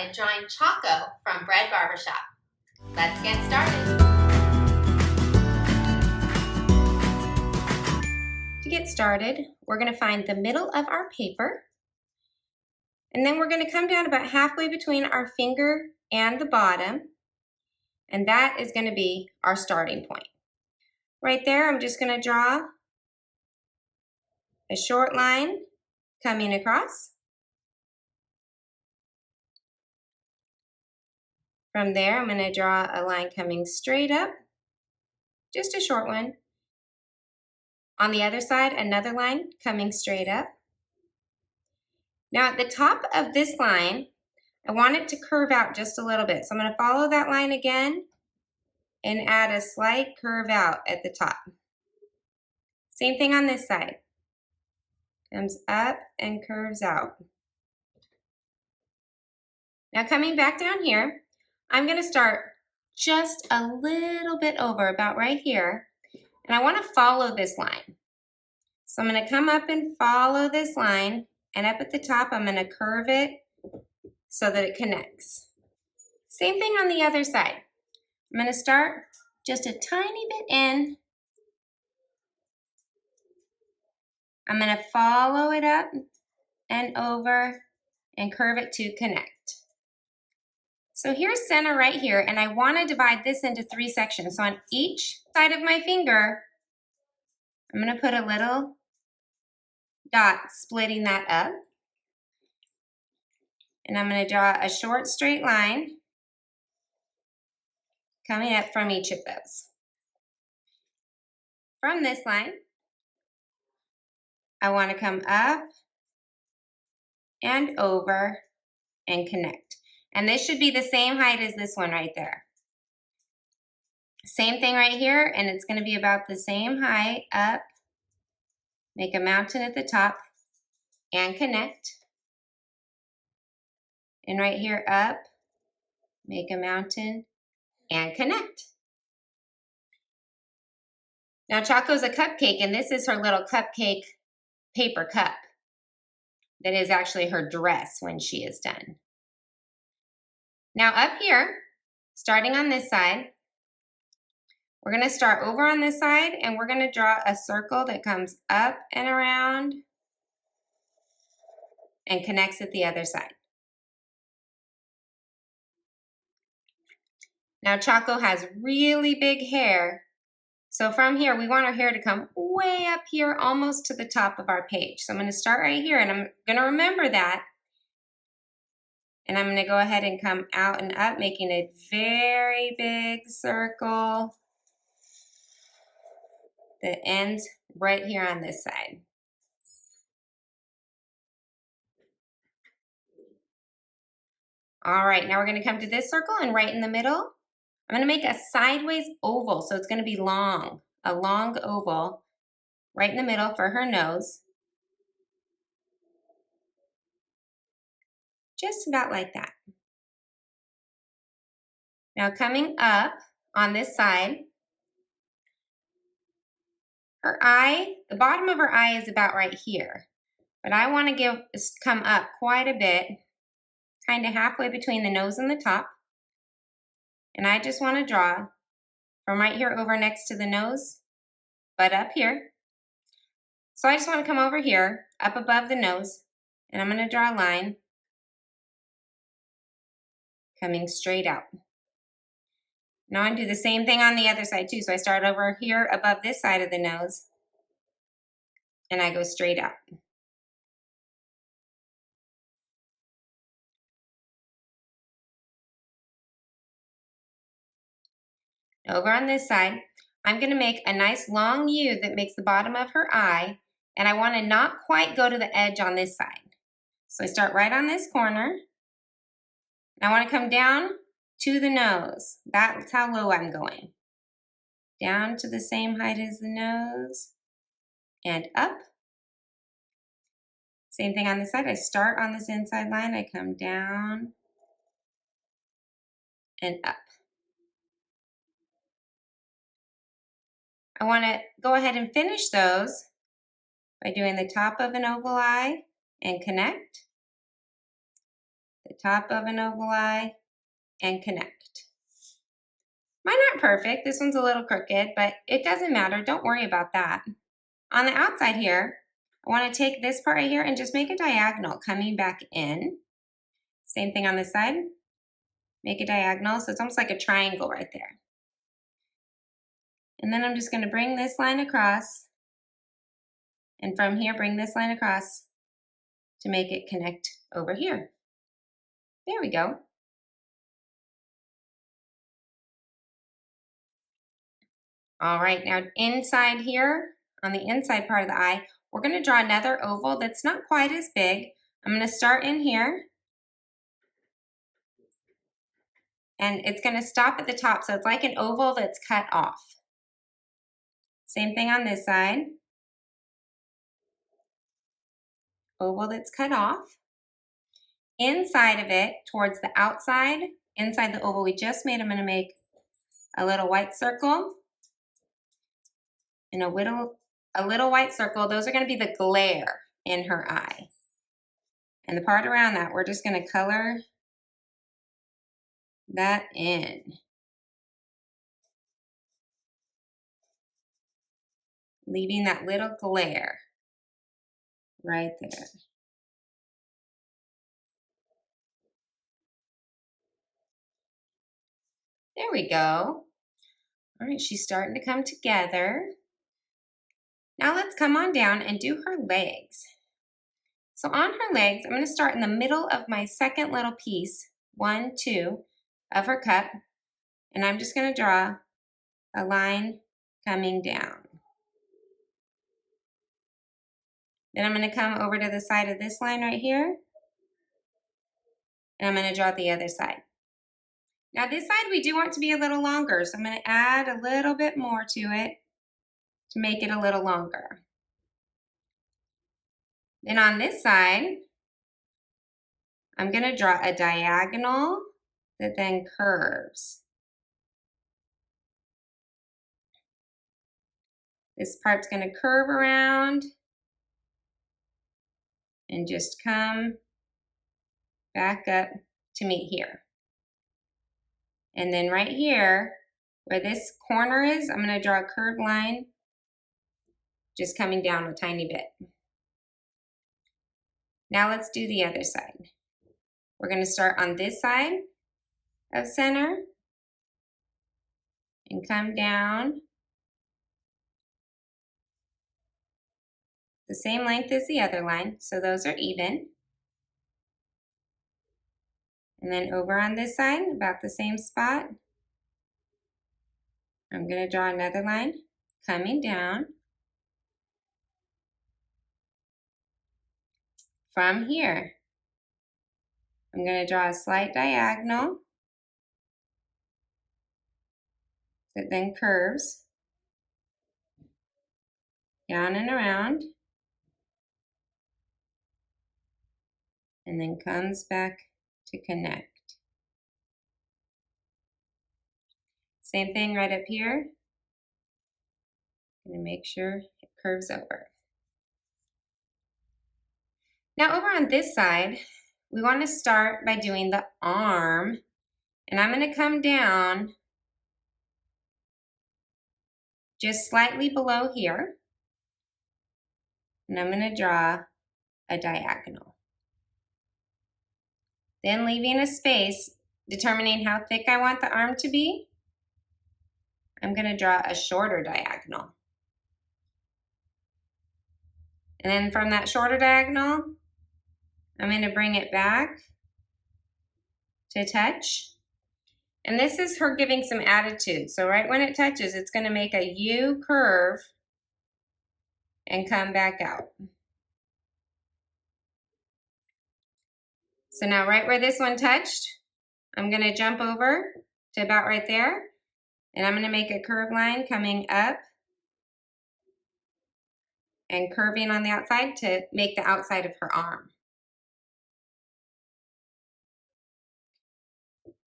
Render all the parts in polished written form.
started drawing Choco from Bread Barber Shop. Let's get started. To get started, we're going to find the middle of our paper, and then we're going to come down about halfway between our finger and the bottom, and that is going to be our starting point. Right there, I'm just going to draw a short line coming across. From there, I'm going to draw a line coming straight up, just a short one. On the other side, another line coming straight up. Now at the top of this line, I want it to curve out just a little bit. So I'm going to follow that line again and add a slight curve out at the top. Same thing on this side. Comes up and curves out. Now coming back down here, I'm going to start just a little bit over, about right here, and I want to follow this line. So I'm going to come up and follow this line, and up at the top I'm going to curve it so that it connects. Same thing on the other side. I'm going to start just a tiny bit in. I'm going to follow it up and over and curve it to connect. So here's center right here, and I want to divide this into 3 sections. So on each side of my finger, I'm going to put a little dot splitting that up. And I'm going to draw a short straight line coming up from each of those. From this line, I want to come up and over and connect. And this should be the same height as this one right there. Same thing right here, and it's going to be about the same height up. Make a mountain at the top and connect. And right here up, make a mountain and connect. Now Choco's a cupcake, and this is her little cupcake paper cup that is actually her dress when she is done. Now up here, starting on this side, we're going to start over on this side, and we're going to draw a circle that comes up and around and connects at the other side. Now Choco has really big hair, so from here we want our hair to come way up here, almost to the top of our page. So I'm going to start right here, and I'm going to remember that. And I'm going to go ahead and come out and up, making a very big circle that ends right here on this side. All right, now we're going to come to this circle, and right in the middle, I'm going to make a sideways oval. So it's going to be long, a long oval right in the middle for her nose. Just about like that. Now coming up on this side, her eye, the bottom of her eye is about right here. But I want to come up quite a bit, kind of halfway between the nose and the top. And I just want to draw from right here over next to the nose, but up here. So I just want to come over here, up above the nose, and I'm going to draw a line coming straight out. Now I do the same thing on the other side too. So I start over here above this side of the nose, and I go straight out. Over on this side, I'm going to make a nice long U that makes the bottom of her eye, and I want to not quite go to the edge on this side. So I start right on this corner, and I want to come down to the nose. That's how low I'm going. Down to the same height as the nose, and up. Same thing on this side. I start on this inside line, I come down and up. I want to go ahead and finish those by doing the top of an oval eye and connect, the top of an oval eye, and connect. Mine aren't perfect. This one's a little crooked, but it doesn't matter. Don't worry about that. On the outside here, I want to take this part right here and just make a diagonal coming back in. Same thing on this side. Make a diagonal, so it's almost like a triangle right there. And then I'm just going to bring this line across, and from here bring this line across to make it connect over here. There we go. All right, now inside here, on the inside part of the eye, we're going to draw another oval that's not quite as big. I'm going to start in here, and it's going to stop at the top, so it's like an oval that's cut off. Same thing on this side. Oval that's cut off. Inside of it, towards the outside, inside the oval we just made, I'm going to make a little white circle and a little white circle. Those are going to be the glare in her eye. And the part around that, we're just going to color that in. Leaving that little glare right there. There we go. All right, she's starting to come together. Now let's come on down and do her legs. So on her legs, I'm going to start in the middle of my second little piece, 1, 2, of her cup, and I'm just going to draw a line coming down. Then I'm going to come over to the side of this line right here, and I'm going to draw the other side. Now this side we do want to be a little longer, so I'm going to add a little bit more to it to make it a little longer. Then on this side, I'm going to draw a diagonal that then curves. This part's going to curve around and just come back up to meet here. And then right here, where this corner is, I'm going to draw a curved line just coming down a tiny bit. Now let's do the other side. We're going to start on this side of center and come down the same length as the other line, so those are even. And then over on this side, about the same spot, I'm going to draw another line coming down. From here, I'm going to draw a slight diagonal that then curves down and around, and then comes back to connect. Same thing right up here. I'm going to make sure it curves over. Now over on this side, we want to start by doing the arm, and I'm going to come down just slightly below here, and I'm going to draw a diagonal. Then leaving a space, determining how thick I want the arm to be, I'm going to draw a shorter diagonal. And then from that shorter diagonal, I'm going to bring it back to touch. And this is her giving some attitude. So right when it touches, it's going to make a U curve and come back out. So now right where this one touched, I'm going to jump over to about right there, and I'm going to make a curved line coming up and curving on the outside to make the outside of her arm.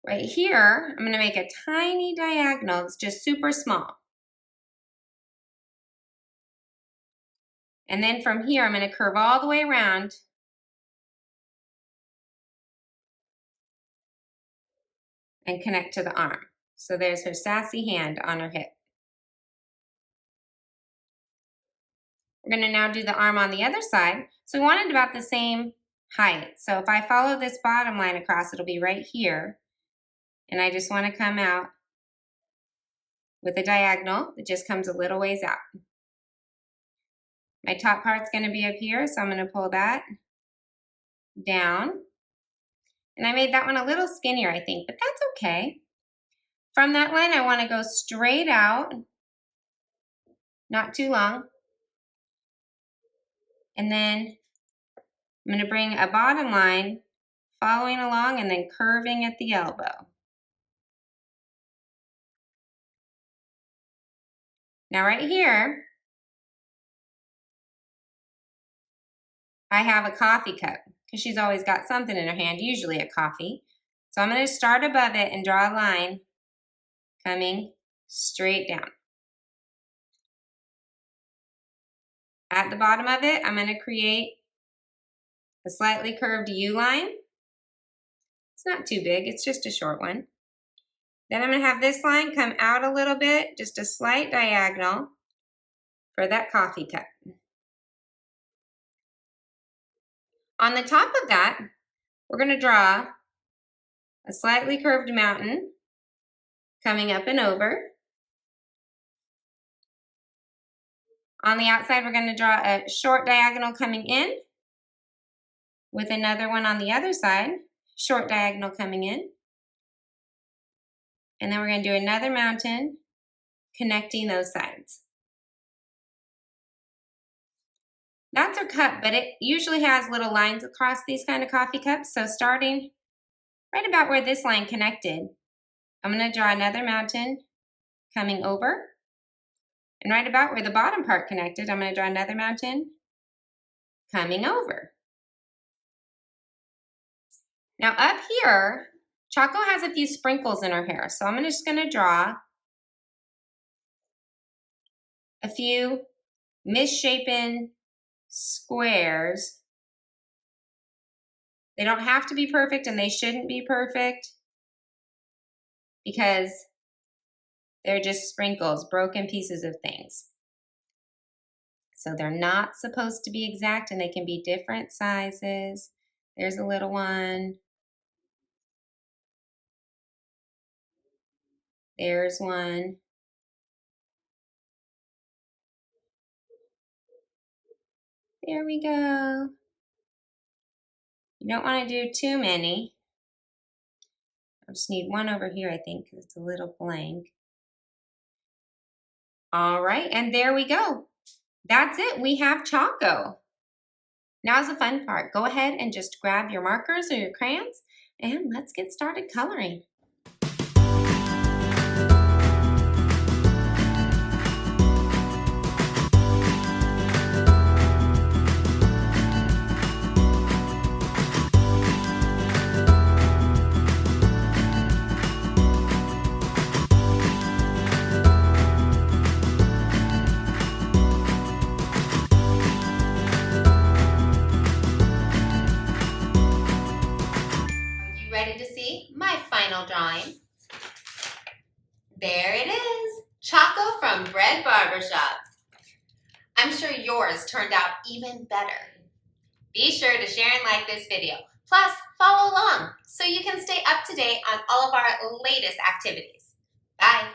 Right here, I'm going to make a tiny diagonal. It's just super small. And then from here, I'm going to curve all the way around and connect to the arm. So there's her sassy hand on her hip. We're going to now do the arm on the other side. So we want it about the same height. So if I follow this bottom line across, it'll be right here. And I just want to come out with a diagonal that just comes a little ways out. My top part's going to be up here, so I'm going to pull that down. And I made that one a little skinnier, I think, but that's okay. From that line, I want to go straight out, not too long. And then I'm going to bring a bottom line following along and then curving at the elbow. Now right here, I have a coffee cup because she's always got something in her hand, usually a coffee. So I'm going to start above it and draw a line coming straight down. At the bottom of it, I'm going to create a slightly curved U line. It's not too big, it's just a short one. Then I'm going to have this line come out a little bit, just a slight diagonal for that coffee cup. On the top of that, we're going to draw a slightly curved mountain coming up and over. On the outside, we're going to draw a short diagonal coming in with another one on the other side, short diagonal coming in. And then we're going to do another mountain connecting those sides. That's our cup, but it usually has little lines across these kind of coffee cups. So starting right about where this line connected, I'm going to draw another mountain coming over. And right about where the bottom part connected, I'm going to draw another mountain coming over. Now up here, Choco has a few sprinkles in her hair. So I'm just going to draw a few misshapen squares. They don't have to be perfect and they shouldn't be perfect because they're just sprinkles, broken pieces of things. So they're not supposed to be exact and they can be different sizes. There's a little one. There's one. There we go. You don't want to do too many. I just need one over here, I think, because it's a little blank. All right, and there we go. That's it. We have Choco. Now's the fun part. Go ahead and just grab your markers or your crayons, and let's get started coloring. Ready to see my final drawing? There it is, Choco from Bread Barber Shop. I'm sure yours turned out even better. Be sure to share and like this video. Plus, follow along so you can stay up to date on all of our latest activities. Bye.